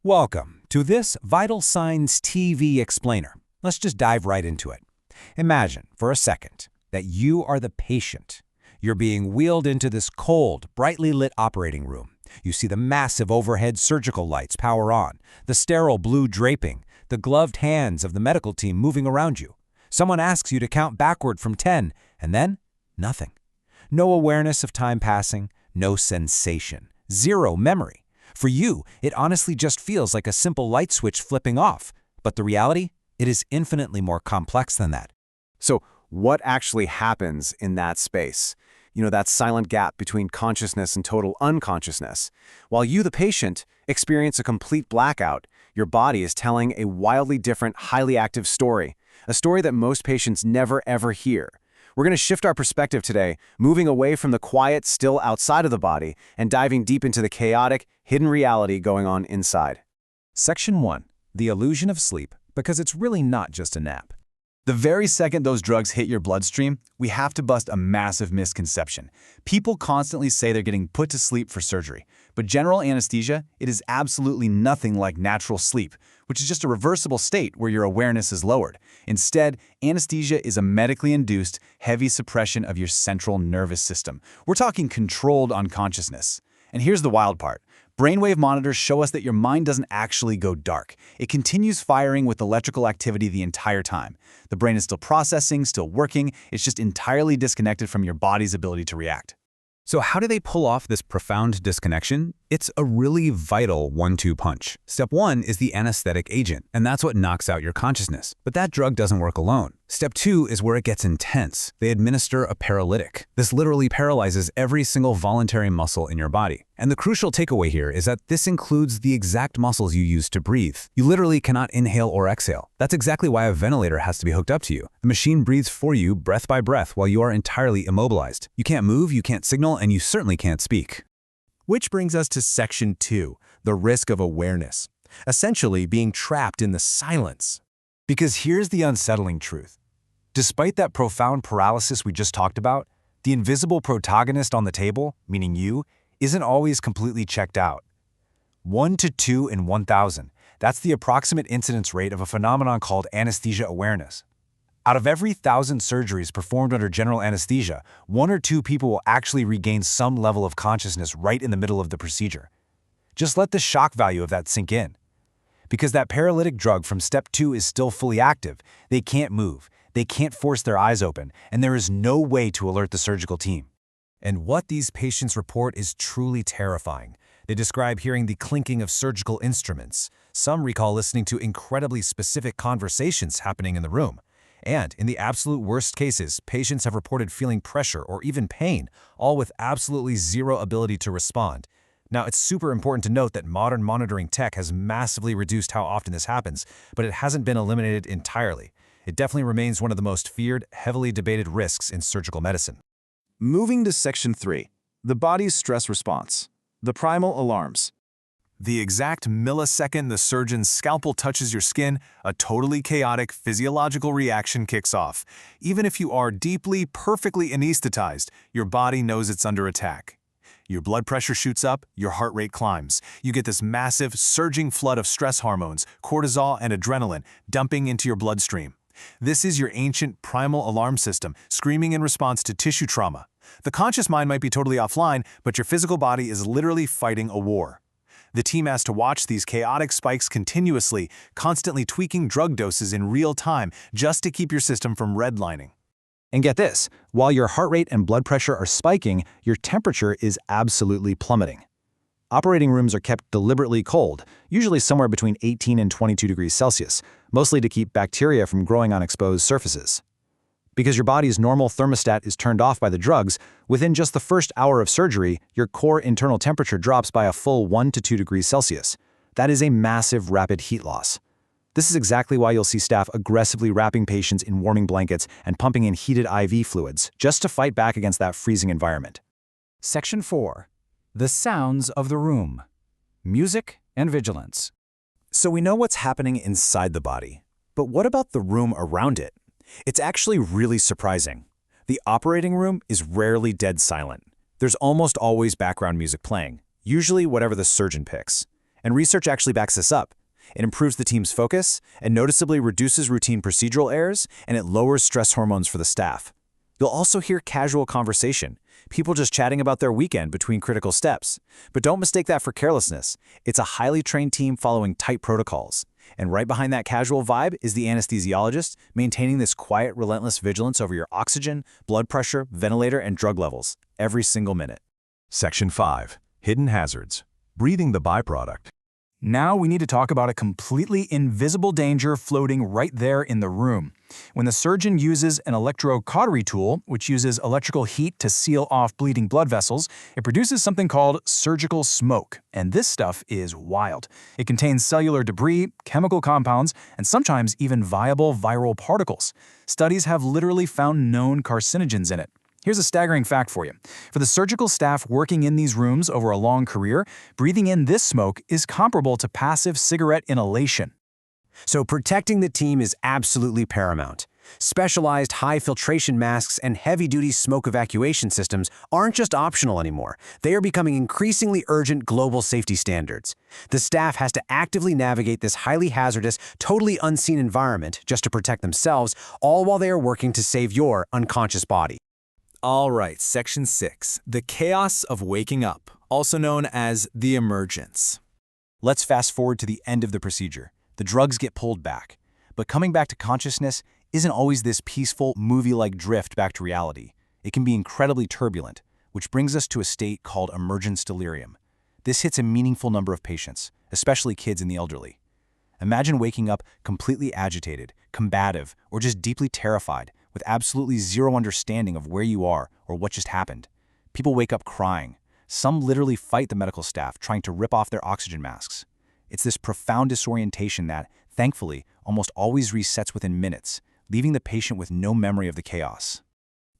Welcome to this Vital Signs TV explainer. Let's just dive right into it. Imagine, for a second, that you are the patient. You're being wheeled into this cold, brightly lit operating room. You see the massive overhead surgical lights power on, the sterile blue draping, the gloved hands of the medical team moving around you. Someone asks you to count backward from 10, and then nothing. No awareness of time passing, no sensation, zero memory. For you, it honestly just feels like a simple light switch flipping off. But the reality? It is infinitely more complex than that. So what actually happens in that space? That silent gap between consciousness and total unconsciousness. While you, the patient, experience a complete blackout, your body is telling a wildly different, highly active story. A story that most patients never ever hear. We're going to shift our perspective today, moving away from the quiet, still outside of the body, and diving deep into the chaotic, hidden reality going on inside. Section 1. The illusion of sleep, because it's really not just a nap. The very second those drugs hit your bloodstream, we have to bust a massive misconception. People constantly say they're getting put to sleep for surgery, but general anesthesia, it is absolutely nothing like natural sleep, which is just a reversible state where your awareness is lowered. Instead, anesthesia is a medically induced, heavy suppression of your central nervous system. We're talking controlled unconsciousness. And here's the wild part. Brainwave monitors show us that your mind doesn't actually go dark. It continues firing with electrical activity the entire time. The brain is still processing, still working, it's just entirely disconnected from your body's ability to react. So how do they pull off this profound disconnection? It's a really vital 1-2 punch. Step 1 is the anesthetic agent, and that's what knocks out your consciousness. But that drug doesn't work alone. Step 2 is where it gets intense. They administer a paralytic. This literally paralyzes every single voluntary muscle in your body. And the crucial takeaway here is that this includes the exact muscles you use to breathe. You literally cannot inhale or exhale. That's exactly why a ventilator has to be hooked up to you. The machine breathes for you breath by breath while you are entirely immobilized. You can't move, you can't signal, and you certainly can't speak. Which brings us to Section 2, the risk of awareness, essentially being trapped in the silence. Because here's the unsettling truth. Despite that profound paralysis we just talked about, the invisible protagonist on the table, meaning you, isn't always completely checked out. 1 to 2 in 1,000. That's the approximate incidence rate of a phenomenon called anesthesia awareness. Out of every 1,000 surgeries performed under general anesthesia, 1 or 2 people will actually regain some level of consciousness right in the middle of the procedure. Just let the shock value of that sink in. Because that paralytic drug from step 2 is still fully active, they can't move, they can't force their eyes open, and there is no way to alert the surgical team. And what these patients report is truly terrifying. They describe hearing the clinking of surgical instruments. Some recall listening to incredibly specific conversations happening in the room. And in the absolute worst cases, patients have reported feeling pressure or even pain, all with absolutely zero ability to respond. Now, it's super important to note that modern monitoring tech has massively reduced how often this happens, but it hasn't been eliminated entirely. It definitely remains one of the most feared, heavily debated risks in surgical medicine. Moving to Section 3, the body's stress response, the primal alarms. The exact millisecond the surgeon's scalpel touches your skin, a totally chaotic physiological reaction kicks off. Even if you are deeply, perfectly anesthetized, your body knows it's under attack. Your blood pressure shoots up, your heart rate climbs. You get this massive, surging flood of stress hormones, cortisol and adrenaline, dumping into your bloodstream. This is your ancient primal alarm system, screaming in response to tissue trauma. The conscious mind might be totally offline, but your physical body is literally fighting a war. The team has to watch these chaotic spikes continuously, constantly tweaking drug doses in real time just to keep your system from redlining. And get this, while your heart rate and blood pressure are spiking, your temperature is absolutely plummeting. Operating rooms are kept deliberately cold, usually somewhere between 18 and 22 degrees Celsius, mostly to keep bacteria from growing on exposed surfaces. Because your body's normal thermostat is turned off by the drugs, within just the first hour of surgery, your core internal temperature drops by a full 1 to 2 degrees Celsius. That is a massive rapid heat loss. This is exactly why you'll see staff aggressively wrapping patients in warming blankets and pumping in heated IV fluids, just to fight back against that freezing environment. Section 4. The sounds of the room. Music and vigilance. So we know what's happening inside the body, but what about the room around it? It's actually really surprising. The operating room is rarely dead silent. There's almost always background music playing, usually whatever the surgeon picks. And research actually backs this up. It improves the team's focus and noticeably reduces routine procedural errors, and it lowers stress hormones for the staff. You'll also hear casual conversation, people just chatting about their weekend between critical steps. But don't mistake that for carelessness. It's a highly trained team following tight protocols. And right behind that casual vibe is the anesthesiologist, maintaining this quiet, relentless vigilance over your oxygen, blood pressure, ventilator, and drug levels every single minute. Section 5. Hidden hazards. Breathing the byproduct. Now we need to talk about a completely invisible danger floating right there in the room. When the surgeon uses an electrocautery tool, which uses electrical heat to seal off bleeding blood vessels, it produces something called surgical smoke. And this stuff is wild. It contains cellular debris, chemical compounds, and sometimes even viable viral particles. Studies have literally found known carcinogens in it. Here's a staggering fact for you. For the surgical staff working in these rooms over a long career, breathing in this smoke is comparable to passive cigarette inhalation. So protecting the team is absolutely paramount. Specialized high-filtration masks and heavy-duty smoke evacuation systems aren't just optional anymore. They are becoming increasingly urgent global safety standards. The staff has to actively navigate this highly hazardous, totally unseen environment just to protect themselves, all while they are working to save your unconscious body. All right, Section 6. The chaos of waking up, also known as the emergence. Let's fast forward to the end of the procedure. The drugs get pulled back. But coming back to consciousness isn't always this peaceful, movie-like drift back to reality. It can be incredibly turbulent, which brings us to a state called emergence delirium. This hits a meaningful number of patients, especially kids and the elderly. Imagine waking up completely agitated, combative, or just deeply terrified, with absolutely zero understanding of where you are or what just happened. People wake up crying. Some literally fight the medical staff, trying to rip off their oxygen masks. It's this profound disorientation that, thankfully, almost always resets within minutes, leaving the patient with no memory of the chaos.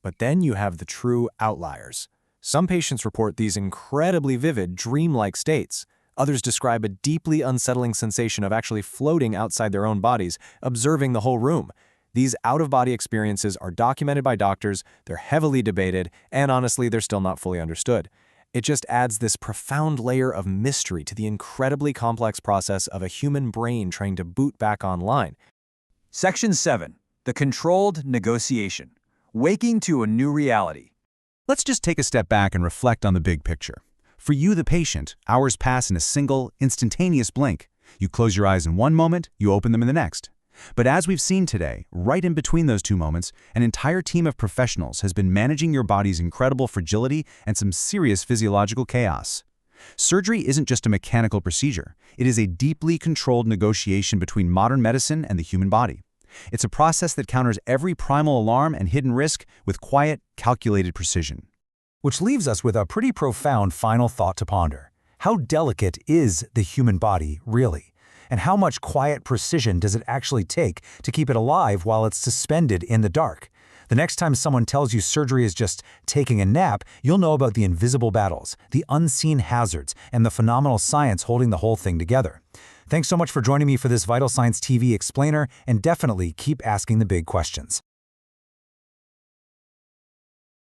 But then you have the true outliers. Some patients report these incredibly vivid, dreamlike states. Others describe a deeply unsettling sensation of actually floating outside their own bodies, observing the whole room. These out-of-body experiences are documented by doctors, they're heavily debated, and honestly, they're still not fully understood. It just adds this profound layer of mystery to the incredibly complex process of a human brain trying to boot back online. Section 7. The controlled negotiation. Waking to a new reality. Let's just take a step back and reflect on the big picture. For you, the patient, hours pass in a single, instantaneous blink. You close your eyes in one moment, you open them in the next. But as we've seen today, right in between those two moments, an entire team of professionals has been managing your body's incredible fragility and some serious physiological chaos. Surgery isn't just a mechanical procedure. It is a deeply controlled negotiation between modern medicine and the human body. It's a process that counters every primal alarm and hidden risk with quiet, calculated precision. Which leaves us with a pretty profound final thought to ponder. How delicate is the human body, really? And how much quiet precision does it actually take to keep it alive while it's suspended in the dark? The next time someone tells you surgery is just taking a nap, you'll know about the invisible battles, the unseen hazards, and the phenomenal science holding the whole thing together. Thanks so much for joining me for this Vital Signs TV explainer, and definitely keep asking the big questions.